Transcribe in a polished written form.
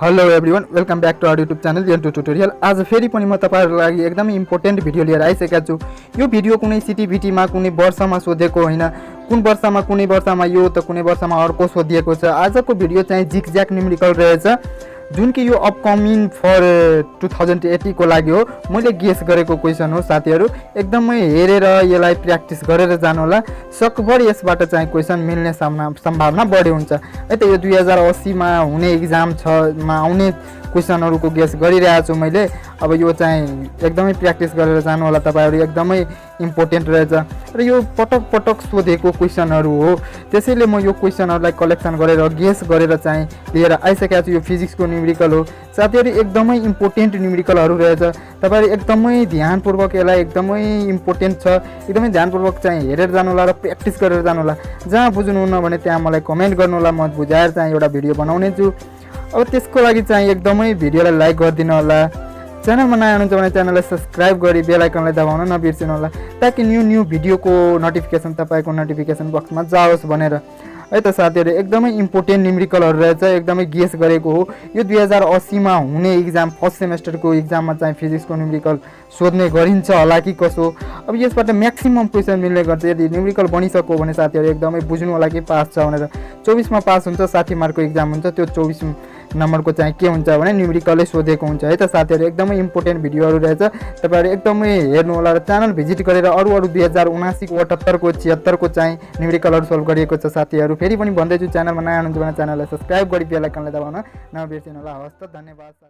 Hello everyone, welcome back to our YouTube channel एन्टु tutorial. आज फेरि पनि म तपाईँहरूको लागि एकदमै इम्पोर्टेन्ट भिडियो लिएर आइसकेको छु। यो भिडियो कुनै सिटिभिटीमा कुनै वर्षमा सोधेको होइन, कुन वर्षमा कुनै वर्षमा यो त कुनै वर्षमा अर्को सोधिएको छ। आजको भिडियो चाहिँ जिगज्याग न्युमेरिकल रहेछ, जुन कि यो अपकमिङ फर 2080 को लागि हो। मैले गेस गरेको क्वेसन हो साथीहरू, एकदमै हेरेर यसलाई प्र्याक्टिस गरेर जानु होला। सकभर यसबाट चाहिँ क्वेसन मिल्ने सम्भावना बढी हुन्छ है त। यो 2080 मा हुने इक्जाम मा आउने क्वेसनहरूको गेस गरिरहेको छु मैले। अब यो चाहिँ एकदमै प्र्याक्टिस गरेर जानु होला तपाईँहरू, एकदमै इम्पोर्टेन्ट रहेछ र यो पटक पटक सोधेको क्वेसनहरू हो। त्यसैले म यो क्वेसनहरूलाई कलेक्सन गरेर गेस गरेर चाहिँ लिएर आइसकेको छु। यो फिजिक्सको न्युमेरिकल हो साथीहरू, एकदमै इम्पोर्टेन्ट न्युमेरिकलहरू रहेछ। तपाईँहरू एकदमै ध्यानपूर्वक यसलाई, एकदमै इम्पोर्टेन्ट छ, एकदमै ध्यानपूर्वक चाहिँ हेरेर जानु होला र प्र्याक्टिस गरेर जानु होला। जहाँ बुझ्नुहुन्न भने त्यहाँ मलाई कमेन्ट गर्नु होला, म बुझाएर चाहिँ एउटा भिडियो बनाउने छु। अब त्यसको लागि चाहिँ एकदमै भिडियोलाई लाइक गरिदिनु होला। च्यानलमा नयाँ हुनुहुन्छ भने च्यानललाई सब्सक्राइब गरी बेल आइकनलाई दबाउन नबिर्सिनु होला, ताकि न्यू भिडियोको नोटिफिकेसन तपाईँको नोटिफिकेसन बक्समा जाओस् भनेर है त। साथीहरू एकदमै इम्पोर्टेन्ट न्युमेरिकलहरू रहेछ, एकदमै गेस गरेको हो। यो 2080 मा हुने इक्जाम, फर्स्ट सेमेस्टरको इक्जाममा चाहिँ फिजिक्सको न्युमेरिकल सोध्ने गरिन्छ होला कि कसो। अब यसबाट म्याक्सिमम क्वेसन मिल्ने गर्छ। यदि न्युमेरिकल बनिसक्यो भने साथीहरू एकदमै बुझ्नु होला कि पास छ भनेर। 24 मा पास हुन्छ, 60 मार्कको इक्जाम हुन्छ। त्यो 24 नम्बरको चाहिँ के हुन्छ भने न्युमेरिकलै सोधेको हुन्छ है त। साथीहरू एकदमै इम्पोर्टेन्ट भिडियोहरू रहेछ, तपाईँहरू एकदमै हेर्नु होला र च्यानल भिजिट गरेर अरू 2079 को 78 को 76 को चाहिँ न्युमेरिकलहरू सोल्भ गरिएको छ साथीहरू। फेरि पनि भन्दैछु, च्यानलमा नयाँ हुनुहुन्छ भने च्यानललाई सब्सक्राइब गरी बेल आइकनलाई दबाउन नबिर्सिनु होला। हवस् त, धन्यवाद।